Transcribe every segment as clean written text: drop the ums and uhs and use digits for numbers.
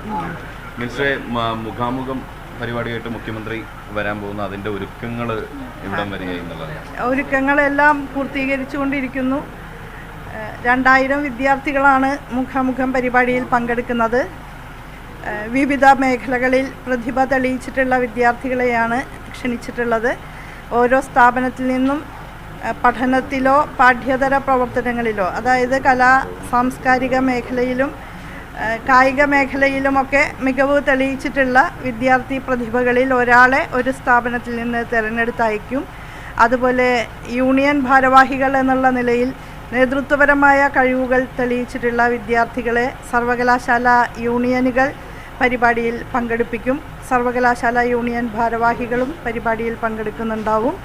മിനിസ്റ്ററെ, മുഖാമുഖം പരിപാടിയായിട്ട് മുഖ്യമന്ത്രി വരാൻ പോകുന്ന അതിൻ്റെ ഒരുക്കങ്ങൾ എവിടം വരെയായി എന്നുള്ളത്? ഒരുക്കങ്ങളെല്ലാം പൂർത്തീകരിച്ചുകൊണ്ടിരിക്കുന്നു. 2000 വിദ്യാർത്ഥികളാണ് മുഖാമുഖം പരിപാടിയിൽ പങ്കെടുക്കുന്നത്. വിവിധ മേഖലകളിൽ പ്രതിഭ തെളിയിച്ചിട്ടുള്ള വിദ്യാർത്ഥികളെയാണ് ക്ഷണിച്ചിട്ടുള്ളത്. ഓരോ സ്ഥാപനത്തിൽ നിന്നും പഠനത്തിലോ പാഠ്യേതര പ്രവർത്തനങ്ങളിലോ, അതായത് കലാ സാംസ്കാരിക മേഖലയിലും കായിക മേഖലയിലുമൊക്കെ മികവ് തെളിയിച്ചിട്ടുള്ള വിദ്യാർത്ഥി പ്രതിഭകളിൽ ഒരാളെ ഒരു സ്ഥാപനത്തിൽ നിന്ന് തിരഞ്ഞെടുത്തയക്കും. അതുപോലെ യൂണിയൻ ഭാരവാഹികൾ എന്നുള്ള നിലയിൽ നേതൃത്വപരമായ കഴിവുകൾ തെളിയിച്ചിട്ടുള്ള വിദ്യാർത്ഥികളെ സർവകലാശാല യൂണിയനുകൾ പരിപാടിയിൽ പങ്കെടുപ്പിക്കും. സർവകലാശാല യൂണിയൻ ഭാരവാഹികളും പരിപാടിയിൽ പങ്കെടുക്കുന്നുണ്ടാവും.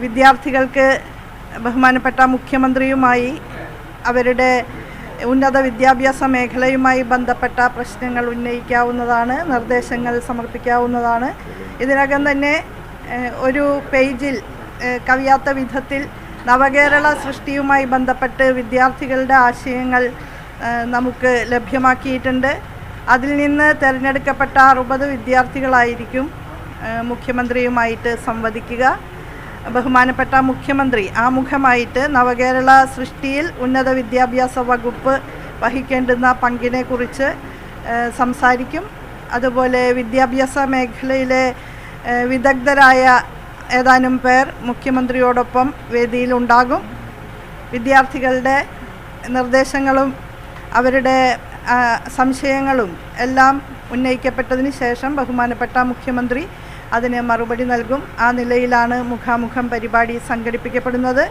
വിദ്യാർത്ഥികൾക്ക് ബഹുമാനപ്പെട്ട മുഖ്യമന്ത്രിയുമായി അവരുടെ ഉന്നത വിദ്യാഭ്യാസ മേഖലയുമായി ബന്ധപ്പെട്ട പ്രശ്നങ്ങൾ ഉന്നയിക്കാവുന്നതാണ്, നിർദ്ദേശങ്ങൾ സമർപ്പിക്കാവുന്നതാണ്. ഇതിനകം തന്നെ ഒരു പേജിൽ കവിയാത്ത വിധത്തിൽ നവകേരള സൃഷ്ടിയുമായി ബന്ധപ്പെട്ട് വിദ്യാർത്ഥികളുടെ ആശയങ്ങൾ നമുക്ക് ലഭ്യമാക്കിയിട്ടുണ്ട്. അതിൽ നിന്ന് തിരഞ്ഞെടുക്കപ്പെട്ട 60 വിദ്യാർത്ഥികളായിരിക്കും മുഖ്യമന്ത്രിയുമായിട്ട് സംവദിക്കുക. ബഹുമാനപ്പെട്ട മുഖ്യമന്ത്രി ആമുഖമായിട്ട് നവകേരള സൃഷ്ടിയിൽ ഉന്നത വിദ്യാഭ്യാസ വകുപ്പ് വഹിക്കേണ്ടുന്ന പങ്കിനെക്കുറിച്ച് സംസാരിക്കും. അതുപോലെ വിദ്യാഭ്യാസ മേഖലയിലെ വിദഗ്ധരായ ഏതാനും പേർ മുഖ്യമന്ത്രിയോടൊപ്പം വേദിയിലുണ്ടാകും. വിദ്യാർത്ഥികളുടെ നിർദ്ദേശങ്ങളും അവരുടെ സംശയങ്ങളും എല്ലാം ഉന്നയിക്കപ്പെട്ടതിന് ശേഷം ബഹുമാനപ്പെട്ട മുഖ്യമന്ത്രി അതിന് മറുപടി നൽകും. ആ നിലയിലാണ് മുഖാമുഖം പരിപാടി സംഘടിപ്പിക്കപ്പെടുന്നത്.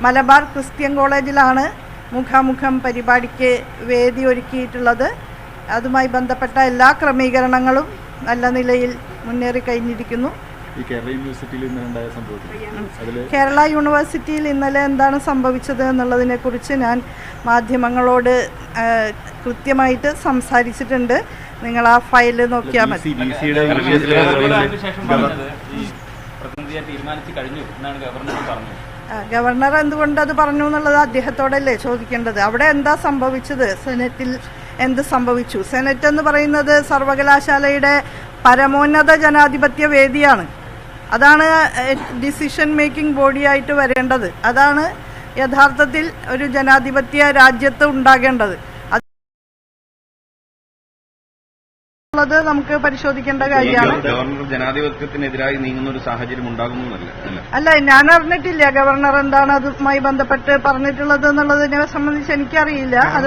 മലബാർ ക്രിസ്ത്യൻ കോളേജിലാണ് മുഖാമുഖം പരിപാടിക്ക് വേദി ഒരുക്കിയിട്ടുള്ളത്. അതുമായി ബന്ധപ്പെട്ട എല്ലാ ക്രമീകരണങ്ങളും നല്ല നിലയിൽ മുന്നേറി കഴിഞ്ഞിരിക്കുന്നു. കേരള യൂണിവേഴ്സിറ്റിയിൽ ഇന്നലെ എന്താണ് സംഭവിച്ചത് എന്നുള്ളതിനെക്കുറിച്ച് ഞാൻ മാധ്യമങ്ങളോട് കൃത്യമായിട്ട് സംസാരിച്ചിട്ടുണ്ട്. നിങ്ങൾ ആ ഫയല് നോക്കിയാൽ മതി. ഗവർണർ എന്തുകൊണ്ട് അത് പറഞ്ഞു എന്നുള്ളത് അദ്ദേഹത്തോടല്ലേ ചോദിക്കേണ്ടത്. അവിടെ എന്താ സംഭവിച്ചത്, സെനറ്റിൽ എന്ത് സംഭവിച്ചു? സെനറ്റ് എന്ന് പറയുന്നത് സർവകലാശാലയുടെ പരമോന്നത ജനാധിപത്യ വേദിയാണ്. അതാണ് ഡിസിഷൻ മേക്കിംഗ് ബോഡിയായിട്ട് വരേണ്ടത്. അതാണ് യഥാർത്ഥത്തിൽ ഒരു ജനാധിപത്യ രാജ്യത്ത് ഉണ്ടാകേണ്ടത്. അത് നമുക്ക് പരിശോധിക്കേണ്ട കാര്യമാണ്. ജനാധിപത്യത്തിനെതിരായി നീങ്ങുന്ന ഒരു സാഹചര്യം അല്ല, ഞാൻ അറിഞ്ഞിട്ടില്ല ഗവർണർ എന്താണ് അതുമായി ബന്ധപ്പെട്ട് പറഞ്ഞിട്ടുള്ളത് എന്നുള്ളതിനെ സംബന്ധിച്ച് എനിക്കറിയില്ല. അത്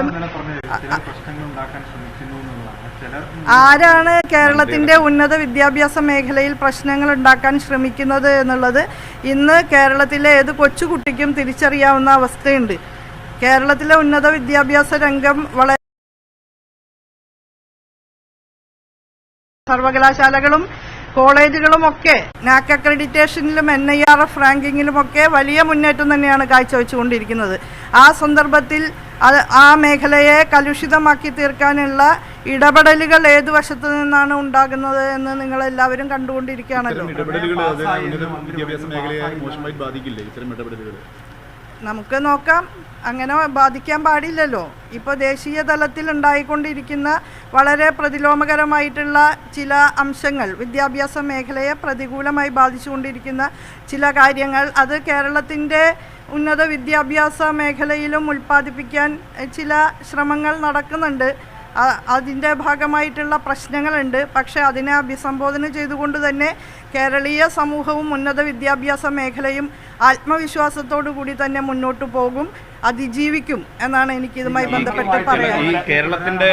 ആരാണ് കേരളത്തിന്റെ ഉന്നത വിദ്യാഭ്യാസ മേഖലയിൽ പ്രശ്നങ്ങൾ ഉണ്ടാക്കാൻ ശ്രമിക്കുന്നത് എന്നുള്ളത് ഇന്ന് കേരളത്തിലെ ഏത് കൊച്ചുകുട്ടിക്കും തിരിച്ചറിയാവുന്ന അവസ്ഥയുണ്ട്. കേരളത്തിലെ ഉന്നത വിദ്യാഭ്യാസ രംഗം വളരെ സർവകലാശാലകളും കോളേജുകളുമൊക്കെ നാക് അക്രഡിറ്റേഷനിലും NIRF റാങ്കിങ്ങിലുമൊക്കെ വലിയ മുന്നേറ്റം തന്നെയാണ് കാഴ്ചവെച്ചുകൊണ്ടിരിക്കുന്നത്. ആ സന്ദർഭത്തിൽ ആ മേഖലയെ കലുഷിതമാക്കി തീർക്കാനുള്ള ഇടപെടലുകൾ ഏതു വശത്തു നിന്നാണ് ഉണ്ടാകുന്നത് എന്ന് നിങ്ങളെല്ലാവരും കണ്ടുകൊണ്ടിരിക്കുകയാണല്ലോ. നമുക്ക് നോക്കാം. അങ്ങനെ ബാധിക്കാൻ പാടില്ലല്ലോ. ഇപ്പോൾ ദേശീയ തലത്തിൽ ഉണ്ടായിക്കൊണ്ടിരിക്കുന്ന വളരെ പ്രതിലോമകരമായിട്ടുള്ള ചില അംശങ്ങൾ, വിദ്യാഭ്യാസ മേഖലയെ പ്രതികൂലമായി ബാധിച്ചുകൊണ്ടിരിക്കുന്ന ചില കാര്യങ്ങൾ, അത് കേരളത്തിൻ്റെ ഉന്നത വിദ്യാഭ്യാസ മേഖലയിലും ഉൽപ്പാദിപ്പിക്കാൻ ചില ശ്രമങ്ങൾ നടക്കുന്നുണ്ട്. അതിൻ്റെ ഭാഗമായിട്ടുള്ള പ്രശ്നങ്ങളുണ്ട്. പക്ഷേ അതിനെ അഭിസംബോധന ചെയ്തുകൊണ്ട് തന്നെ കേരളീയ സമൂഹവും ഉന്നത വിദ്യാഭ്യാസ മേഖലയും ആത്മവിശ്വാസത്തോടു കൂടി തന്നെ മുന്നോട്ട് പോകും, അതിജീവിക്കും എന്നാണ് എനിക്കിതുമായി ബന്ധപ്പെട്ട് പറയാൻ. കേരളത്തിന്റെ